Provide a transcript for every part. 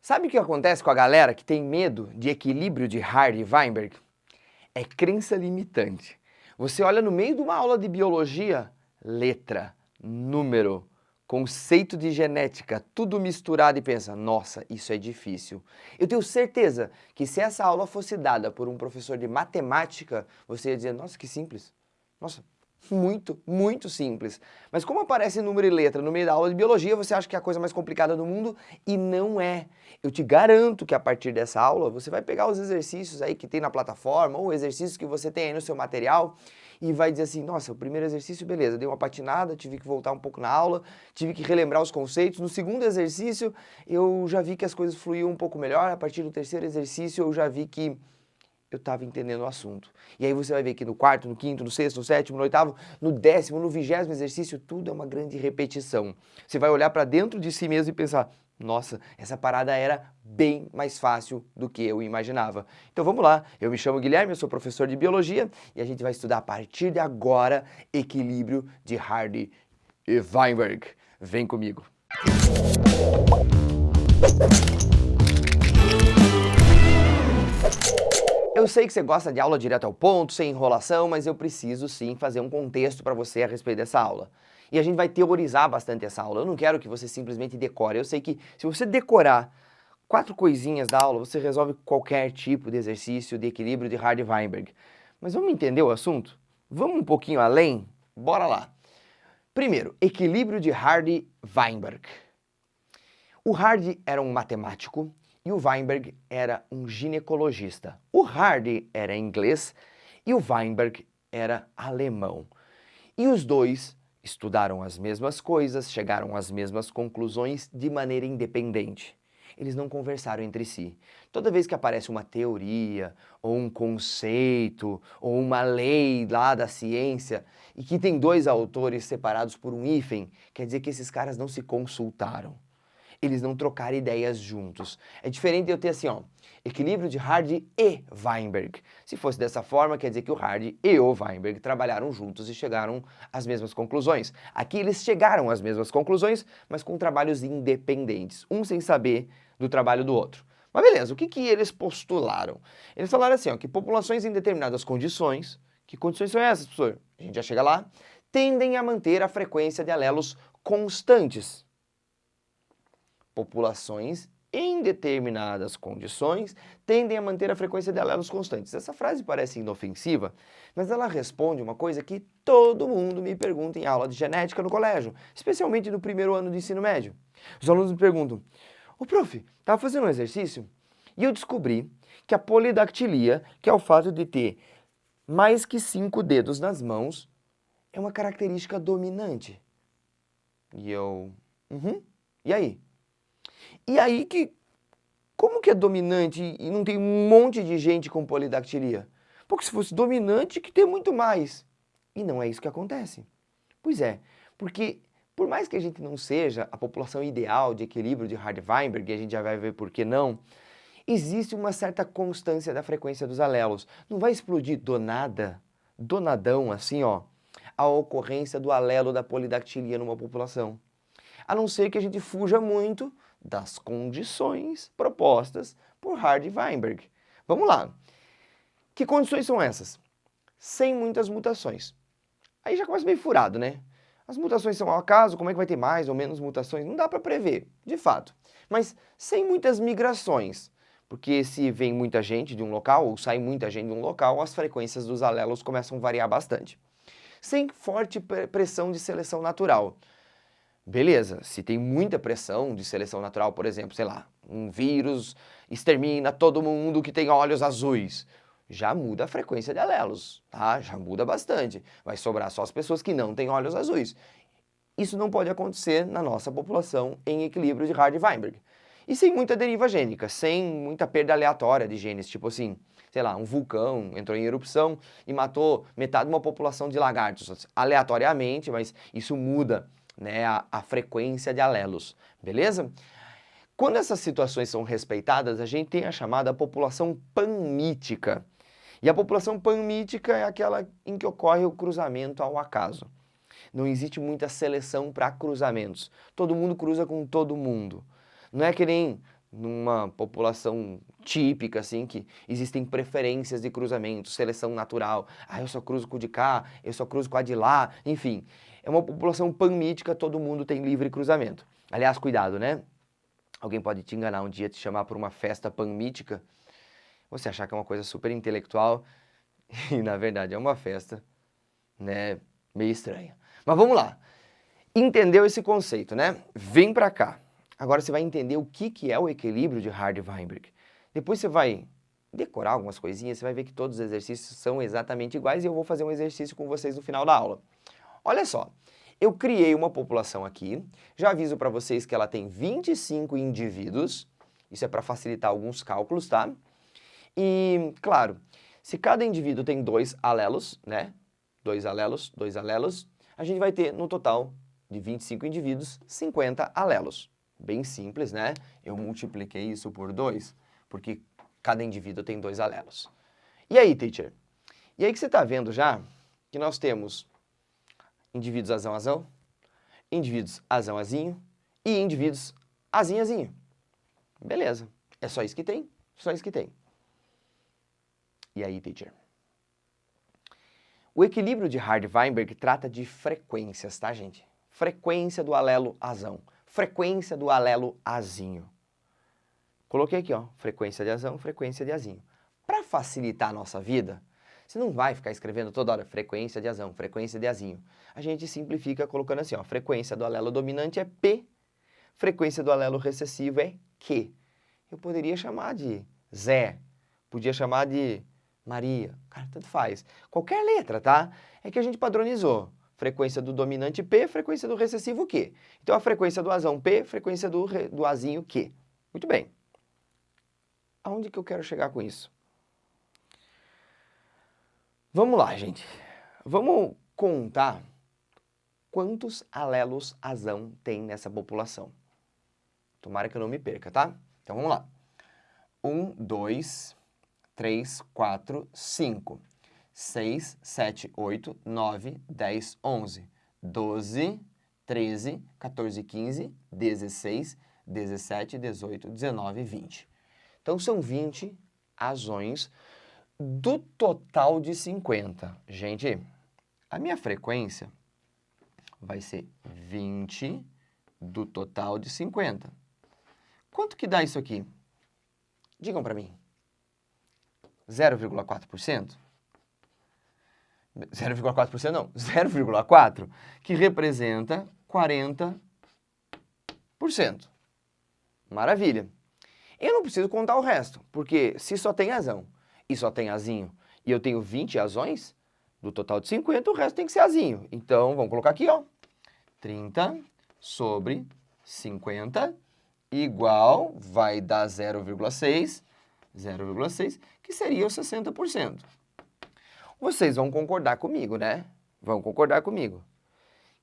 Sabe o que acontece com a galera que tem medo de equilíbrio de Hardy e Weinberg? É crença limitante. Você olha no meio de uma aula de biologia, letra, número, conceito de genética, tudo misturado e pensa, nossa, isso é difícil. Eu tenho certeza que se essa aula fosse dada por um professor de matemática, você ia dizer, nossa, que simples. Nossa, muito simples. Mas como aparece número e letra no meio da aula de biologia, você acha que é a coisa mais complicada do mundo e não é. Eu te garanto que a partir dessa aula você vai pegar os exercícios aí que tem na plataforma ou exercícios que você tem aí no seu material e vai dizer assim, nossa, o primeiro exercício, beleza, dei uma patinada, tive que voltar um pouco na aula, tive que relembrar os conceitos. No segundo exercício eu já vi que as coisas fluíam um pouco melhor, a partir do terceiro exercício eu já vi que eu estava entendendo o assunto. E aí você vai ver que no quarto, no quinto, no sexto, no sétimo, no oitavo, no 10º, no 20º exercício, tudo é uma grande repetição. Você vai olhar para dentro de si mesmo e pensar, nossa, essa parada era bem mais fácil do que eu imaginava. Então vamos lá, eu me chamo Guilherme, eu sou professor de Biologia e a gente vai estudar a partir de agora equilíbrio de Hardy e Weinberg. Vem comigo. Eu sei que você gosta de aula direto ao ponto, sem enrolação, mas eu preciso sim fazer um contexto para você a respeito dessa aula. E a gente vai teorizar bastante essa aula. Eu não quero que você simplesmente decore. Eu sei que se você decorar 4 coisinhas da aula, você resolve qualquer tipo de exercício de equilíbrio de Hardy e Weinberg. Mas vamos entender o assunto? Vamos um pouquinho além? Bora lá. Primeiro, equilíbrio de Hardy e Weinberg. O Hardy era um matemático e o Weinberg era um ginecologista. O Hardy era inglês e o Weinberg era alemão. E os dois estudaram as mesmas coisas, chegaram às mesmas conclusões de maneira independente. Eles não conversaram entre si. Toda vez que aparece uma teoria, ou um conceito, ou uma lei lá da ciência, e que tem 2 autores separados por um hífen, quer dizer que esses caras não se consultaram. Eles não trocaram ideias juntos. É diferente de eu ter assim, ó, equilíbrio de Hardy e Weinberg. Se fosse dessa forma, quer dizer que o Hardy e o Weinberg trabalharam juntos e chegaram às mesmas conclusões. Aqui eles chegaram às mesmas conclusões, mas com trabalhos independentes, um sem saber do trabalho do outro. Mas beleza, o que eles postularam? Eles falaram assim, ó, que populações em determinadas condições, que condições são essas, professor? A gente já chega lá, tendem a manter a frequência de alelos constantes. Populações em determinadas condições tendem a manter a frequência de alelos constantes. Essa frase parece inofensiva, mas ela responde uma coisa que todo mundo me pergunta em aula de genética no colégio, especialmente no primeiro ano de ensino médio. Os alunos me perguntam, ô prof, estava fazendo um exercício e eu descobri que a polidactilia, que é o fato de ter mais que 5 dedos nas mãos, é uma característica dominante. E eu, e aí? E aí como que é dominante e não tem um monte de gente com polidactilia? Porque se fosse dominante, que tem muito mais. E não é isso que acontece. Pois é, porque por mais que a gente não seja a população ideal de equilíbrio de Hardy-Weinberg, e a gente já vai ver por que não, existe uma certa constância da frequência dos alelos. Não vai explodir do nada, donadão assim, ó, a ocorrência do alelo da polidactilia numa população. A não ser que a gente fuja muito das condições propostas por Hardy e Weinberg. Vamos lá. Que condições são essas? Sem muitas mutações. Aí já começa meio furado, né? As mutações são ao acaso, como é que vai ter mais ou menos mutações? Não dá para prever, de fato. Mas sem muitas migrações. Porque se vem muita gente de um local ou sai muita gente de um local, as frequências dos alelos começam a variar bastante. Sem forte pressão de seleção natural. Beleza, se tem muita pressão de seleção natural, por exemplo, sei lá, um vírus extermina todo mundo que tem olhos azuis, já muda a frequência de alelos, tá? Já muda bastante. Vai sobrar só as pessoas que não têm olhos azuis. Isso não pode acontecer na nossa população em equilíbrio de Hardy-Weinberg. E sem muita deriva gênica, sem muita perda aleatória de genes, tipo assim, sei lá, um vulcão entrou em erupção e matou metade de uma população de lagartos, aleatoriamente, mas isso muda, né, a frequência de alelos, beleza? Quando essas situações são respeitadas, a gente tem a chamada população panmítica. E a população panmítica é aquela em que ocorre o cruzamento ao acaso. Não existe muita seleção para cruzamentos. Todo mundo cruza com todo mundo. Não é que nem numa população típica, assim, que existem preferências de cruzamento, seleção natural. Ah, eu só cruzo com o de cá, eu só cruzo com a de lá, enfim. É uma população panmítica, todo mundo tem livre cruzamento. Aliás, cuidado, né? Alguém pode te enganar um dia, te chamar para uma festa panmítica, você achar que é uma coisa super intelectual e, na verdade, é uma festa, né, meio estranha. Mas vamos lá. Entendeu esse conceito, né? Vem para cá. Agora você vai entender o que é o equilíbrio de Hardy-Weinberg. Depois você vai decorar algumas coisinhas, você vai ver que todos os exercícios são exatamente iguais e eu vou fazer um exercício com vocês no final da aula. Olha só, eu criei uma população aqui, já aviso para vocês que ela tem 25 indivíduos, isso é para facilitar alguns cálculos, tá? E, claro, se cada indivíduo tem 2 alelos, né? 2 alelos, a gente vai ter no total de 25 indivíduos, 50 alelos. Bem simples, né? Eu multipliquei isso por 2, porque cada indivíduo tem 2 alelos. E aí, teacher? E aí que você está vendo já que nós temos indivíduos azão, indivíduos azão-azinho e indivíduos azinho-azinho. Beleza. É só isso que tem? Só isso que tem. E aí, teacher? O equilíbrio de Hardy-Weinberg trata de frequências, tá, gente? Frequência do alelo azão, frequência do alelo azinho. Coloquei aqui, ó, frequência de azão, frequência de azinho. Para facilitar a nossa vida, você não vai ficar escrevendo toda hora frequência de azão, frequência de azinho. A gente simplifica colocando assim, ó, frequência do alelo dominante é P, frequência do alelo recessivo é Q. Eu poderia chamar de Zé, podia chamar de Maria, cara, tanto faz. Qualquer letra, tá? É que a gente padronizou. Frequência do dominante P, frequência do recessivo Q. Então, a frequência do azão P, frequência do azinho Q. Muito bem. Aonde que eu quero chegar com isso? Vamos lá, gente. Vamos contar quantos alelos azão tem nessa população. Tomara que eu não me perca, tá? Então, vamos lá. 1, 2, 3, 4, 5, 6, 7, 8, 9, 10, 11, 12, 13, 14, 15, 16, 17, 18, 19, 20. Então, são 20 azões do total de 50. Gente, a minha frequência vai ser 20 do total de 50. Quanto que dá isso aqui? Digam para mim. 0,4%? 0,4% não, 0,4%, que representa 40%. Maravilha. Eu não preciso contar o resto, porque se só tem azão e só tem azinho, e eu tenho 20 azões, do total de 50, o resto tem que ser azinho. Então, vamos colocar aqui, ó, 30 sobre 50 igual, vai dar 0,6, que seria os 60%. Vocês vão concordar comigo, né? Vão concordar comigo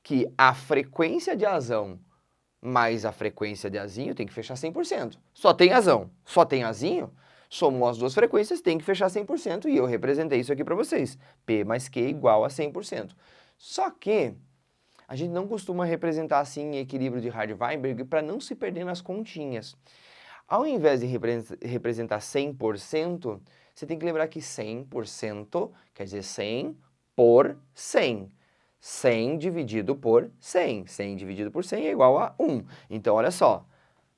que a frequência de azão mais a frequência de azinho tem que fechar 100%. Só tem azão, só tem azinho, somam as duas frequências, tem que fechar 100%, e eu representei isso aqui para vocês. P mais Q igual a 100%. Só que a gente não costuma representar assim em equilíbrio de Hardy-Weinberg para não se perder nas continhas. Ao invés de representar 100%, você tem que lembrar que 100% quer dizer 100 por 100. 100 dividido por 100. 100 dividido por 100 é igual a 1. Então, olha só,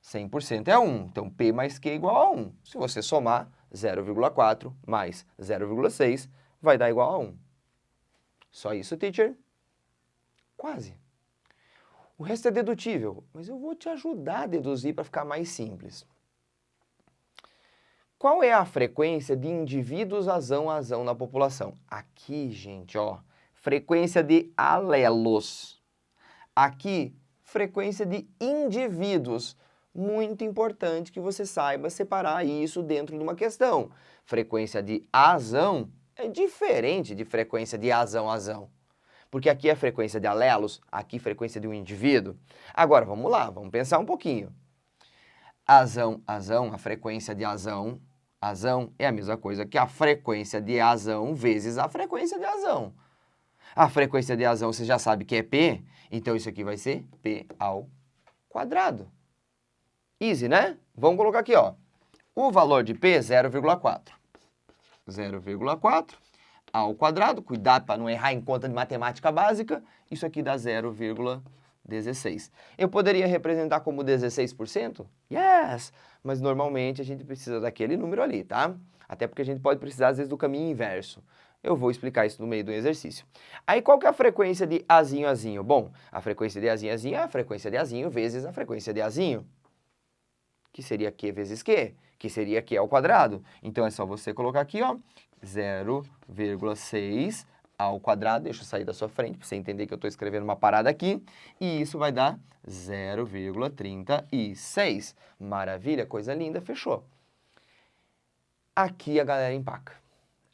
100% é 1. Então, P mais Q é igual a 1. Se você somar 0,4 mais 0,6, vai dar igual a 1. Só isso, teacher? Quase. O resto é dedutível, mas eu vou te ajudar a deduzir para ficar mais simples. Qual é a frequência de indivíduos azão na população? Aqui, gente, ó, frequência de alelos. Aqui, frequência de indivíduos. Muito importante que você saiba separar isso dentro de uma questão. Frequência de azão é diferente de frequência de azão. Porque aqui é frequência de alelos, aqui frequência de um indivíduo. Agora, vamos lá, vamos pensar um pouquinho. Azão, a frequência de azão é a mesma coisa que a frequência de azão vezes a frequência de azão. A frequência de azão você já sabe que é P, então isso aqui vai ser P ao quadrado. Easy, né? Vamos colocar aqui, ó. O valor de P é 0,4. 0,4 ao quadrado. Cuidado para não errar em conta de matemática básica. Isso aqui dá 0,16. Eu poderia representar como 16%? Yes! Mas normalmente a gente precisa daquele número ali, tá? Até porque a gente pode precisar, às vezes, do caminho inverso. Eu vou explicar isso no meio do exercício. Aí, qual que é a frequência de Azinho, Azinho? Bom, a frequência de Azinho, Azinho é a frequência de Azinho vezes a frequência de Azinho. Que seria Q vezes Q, que seria Q ao quadrado. Então, é só você colocar aqui, ó, 0,6 ao quadrado. Deixa eu sair da sua frente para você entender que eu estou escrevendo uma parada aqui. E isso vai dar 0,36. Maravilha, coisa linda, fechou. Aqui a galera empaca.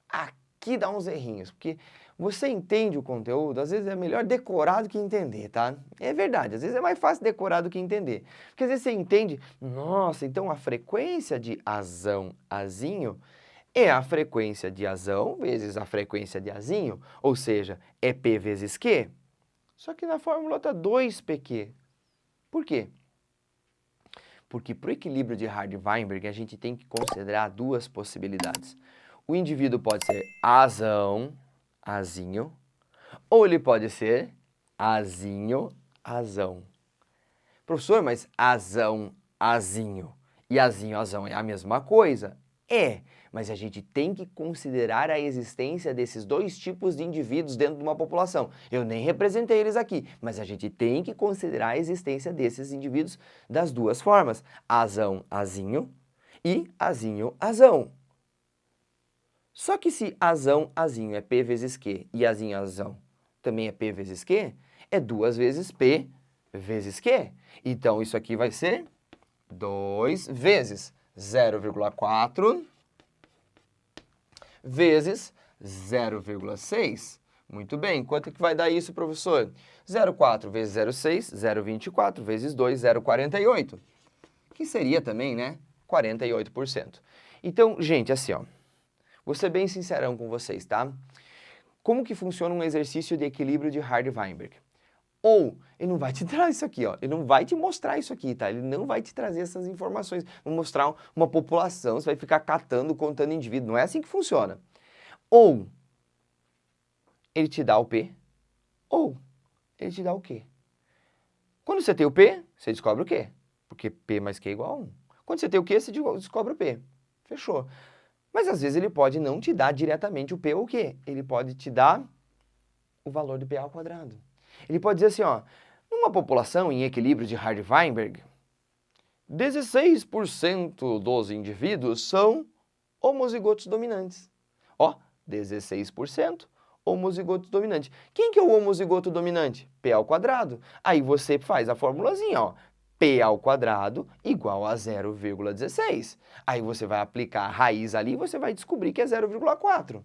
Aqui dá uns errinhos, porque você entende o conteúdo, às vezes é melhor decorar do que entender, tá? É verdade, às vezes é mais fácil decorar do que entender. Porque às vezes você entende, nossa, então a frequência de Azão, Azinho é a frequência de Azão vezes a frequência de Azinho, ou seja, é P vezes Q. Só que na fórmula está 2PQ. Por quê? Porque para o equilíbrio de Hardy-Weinberg a gente tem que considerar duas possibilidades. O indivíduo pode ser Azão, Azinho, ou ele pode ser Azinho, Azão. Professor, mas Azão, Azinho e Azinho, Azão é a mesma coisa? É, mas a gente tem que considerar a existência desses dois tipos de indivíduos dentro de uma população. Eu nem representei eles aqui, mas a gente tem que considerar a existência desses indivíduos das duas formas. Azão, Azinho e Azinho, Azão. Só que se Azão, Azinho é P vezes Q e Azinho, Azão também é P vezes Q, é 2 vezes P vezes Q. Então, isso aqui vai ser 2 vezes 0,4 vezes 0,6. Muito bem, quanto que vai dar isso, professor? 0,4 vezes 0,6, 0,24 vezes 2, 0,48. Que seria também, né, 48%. Então, gente, assim, ó. Vou ser bem sincerão com vocês, tá? Como que funciona um exercício de equilíbrio de Hardy-Weinberg? Ou, ele não vai te dar isso aqui, ó. Ele não vai te mostrar isso aqui, tá? Ele não vai te trazer essas informações. Vou mostrar uma população, você vai ficar catando, contando indivíduo. Não é assim que funciona. Ou, ele te dá o P, ou ele te dá o Q. Quando você tem o P, você descobre o Q. Porque P mais Q é igual a 1. Quando você tem o Q, você descobre o P. Fechou. Mas às vezes ele pode não te dar diretamente o P ou o Q. Ele pode te dar o valor de P ao quadrado. Ele pode dizer assim, ó, numa população em equilíbrio de Hardy-Weinberg, 16% dos indivíduos são homozigotos dominantes. Ó, 16% homozigotos dominantes. Quem que é o homozigoto dominante? P ao quadrado. Aí você faz a formulazinha, ó. P ao quadrado igual a 0,16. Aí você vai aplicar a raiz ali e você vai descobrir que é 0,4.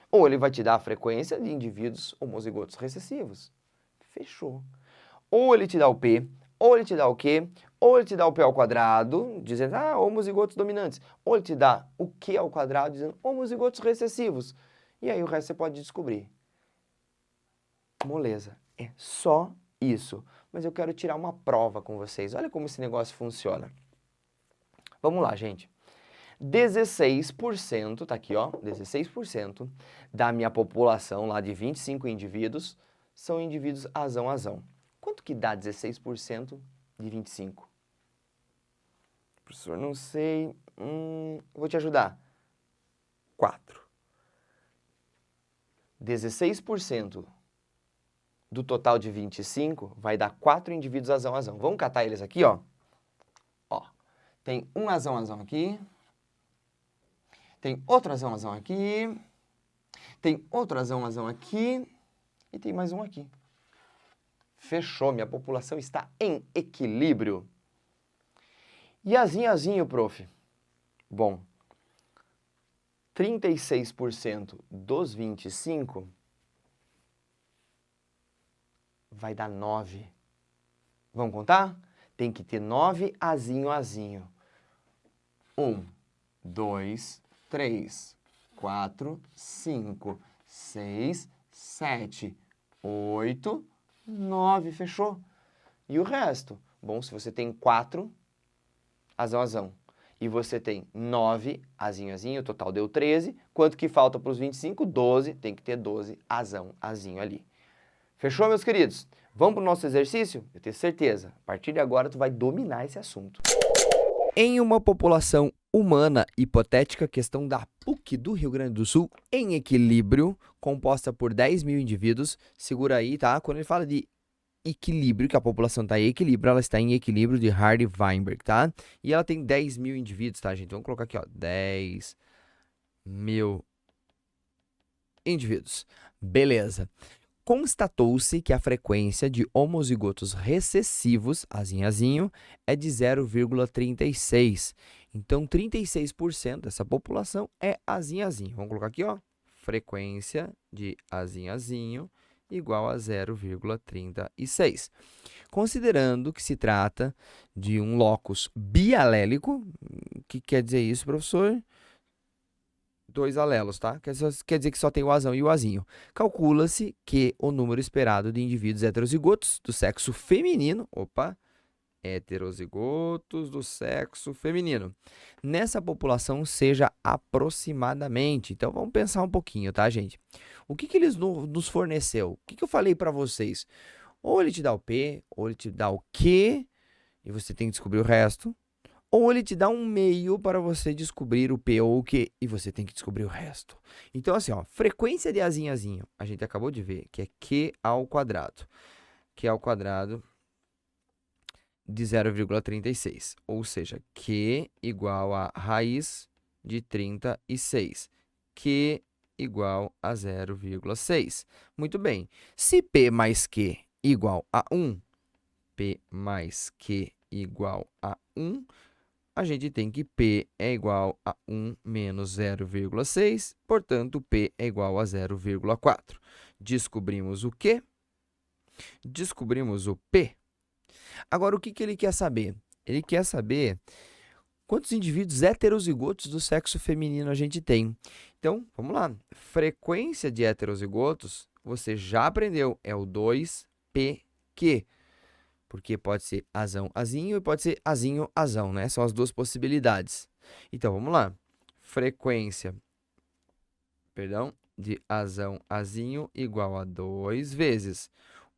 Ou ele vai te dar a frequência de indivíduos homozigotos recessivos. Fechou. Ou ele te dá o P, ou ele te dá o Q, ou ele te dá o P ao quadrado, dizendo, homozigotos dominantes. Ou ele te dá o Q ao quadrado, dizendo homozigotos recessivos. E aí o resto você pode descobrir. Moleza. É só isso. Mas eu quero tirar uma prova com vocês. Olha como esse negócio funciona. Vamos lá, gente. 16%, tá aqui, ó, 16% da minha população lá de 25 indivíduos são indivíduos azão. Quanto que dá 16% de 25? Professor, não sei. Vou te ajudar. 4. 16% do total de 25 vai dar 4 indivíduos azão. Vamos catar eles aqui, ó. Ó, tem um azão aqui. Tem outro azão aqui. Tem outro azão aqui. E tem mais um aqui. Fechou, minha população está em equilíbrio. E azinho, prof? Bom, 36% dos 25 vai dar 9. Vamos contar? Tem que ter 9 azinho. 1, 2, 3, 4, 5, 6, 7, 8, 9. Fechou? E o resto? Bom, se você tem 4, azão, azão. E você tem 9, azinho, azinho, o total deu 13. Quanto que falta para os 25? 12, tem que ter 12, azão, azinho ali. Fechou, meus queridos? Vamos para o nosso exercício? Eu tenho certeza, a partir de agora tu vai dominar esse assunto. Em uma população humana hipotética, questão da PUC do Rio Grande do Sul, em equilíbrio, composta por 10 mil indivíduos, segura aí, tá? Quando ele fala de equilíbrio, que a população está em equilíbrio, ela está em equilíbrio de Hardy-Weinberg, tá? E ela tem 10 mil indivíduos, tá, gente? Vamos colocar aqui, ó, 10 mil indivíduos. Beleza. Constatou-se que a frequência de homozigotos recessivos, azinho, azinho, é de 0,36. Então, 36% dessa população é azinho, azinho. Vamos colocar aqui, ó, frequência de azinho, azinho, igual a 0,36. Considerando que se trata de um locus bialélico, o que quer dizer isso, professor? 2 alelos, tá? Quer dizer que só tem o azão e o azinho. Calcula-se que o número esperado de indivíduos heterozigotos do sexo feminino, heterozigotos do sexo feminino, nessa população seja aproximadamente. Então, vamos pensar um pouquinho, tá, gente? O que eles nos forneceu? O que eu falei para vocês? Ou ele te dá o P, ou ele te dá o Q, e você tem que descobrir o resto. Ou ele te dá um meio para você descobrir o P ou o Q, e você tem que descobrir o resto. Então, assim, ó, frequência de azinho, azinho, a gente acabou de ver, que é Q ao quadrado. Q ao quadrado de 0,36. Ou seja, Q igual a raiz de 36. Q igual a 0,6. Muito bem. Se P mais Q igual a 1, P mais Q igual a 1, a gente tem que P é igual a 1 menos 0,6, portanto, P é igual a 0,4. Descobrimos o Q? Descobrimos o P. Agora, o que ele quer saber? Ele quer saber quantos indivíduos heterozigotos do sexo feminino a gente tem. Então, vamos lá. Frequência de heterozigotos, você já aprendeu, é o 2pq. Porque pode ser azão, azinho e pode ser azinho, azão, né? São as duas possibilidades. Então, vamos lá. Frequência, de azão, azinho igual a 2 vezes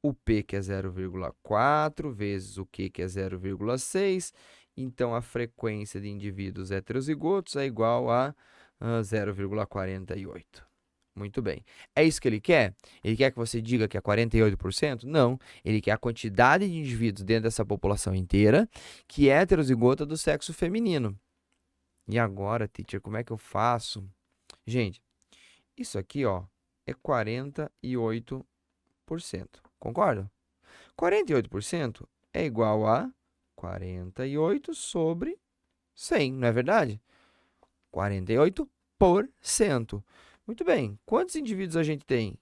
o P, que é 0,4, vezes o Q, que é 0,6. Então, a frequência de indivíduos heterozigotos é igual a 0,48. Muito bem. É isso que ele quer? Ele quer que você diga que é 48%? Não. Ele quer a quantidade de indivíduos dentro dessa população inteira que é heterozigota do sexo feminino. E agora, teacher, como é que eu faço? Gente, isso aqui, ó, é 48%. Concorda? 48% é igual a 48 sobre 100, não é verdade? 48%. Muito bem. Quantos indivíduos a gente tem?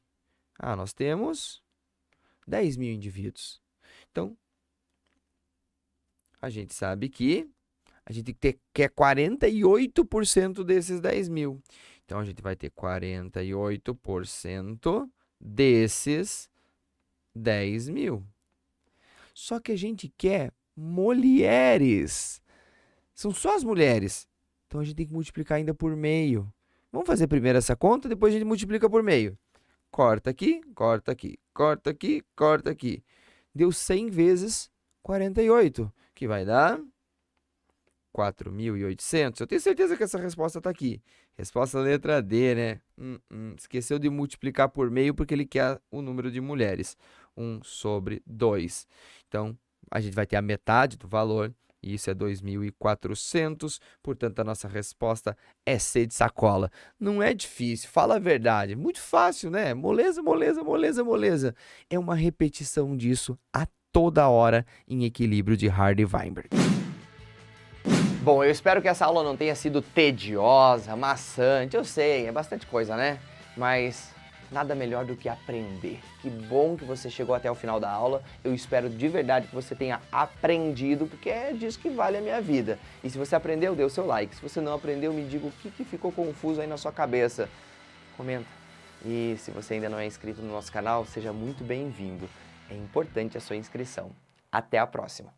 Nós temos 10 mil indivíduos. Então, a gente sabe que a gente tem que ter que é 48% desses 10 mil. Então, a gente vai ter 48% desses 10 mil. Só que a gente quer mulheres. São só as mulheres. Então, a gente tem que multiplicar ainda por meio. Vamos fazer primeiro essa conta, depois a gente multiplica por meio. Corta aqui, corta aqui, corta aqui, corta aqui. Deu 100 vezes 48, que vai dar 4.800. Eu tenho certeza que essa resposta está aqui. Resposta letra D, né? Esqueceu de multiplicar por meio porque ele quer o número de mulheres. 1 sobre 2. Então, a gente vai ter a metade do valor. E isso é 2.400, portanto, a nossa resposta é C de sacola. Não é difícil, fala a verdade. Muito fácil, né? Moleza, moleza, moleza, moleza. É uma repetição disso a toda hora em equilíbrio de Hardy-Weinberg. Bom, eu espero que essa aula não tenha sido tediosa, maçante. Eu sei, é bastante coisa, né? Mas nada melhor do que aprender. Que bom que você chegou até o final da aula. Eu espero de verdade que você tenha aprendido, porque é disso que vale a minha vida. E se você aprendeu, dê o seu like. Se você não aprendeu, me diga o que ficou confuso aí na sua cabeça. Comenta. E se você ainda não é inscrito no nosso canal, seja muito bem-vindo. É importante a sua inscrição. Até a próxima!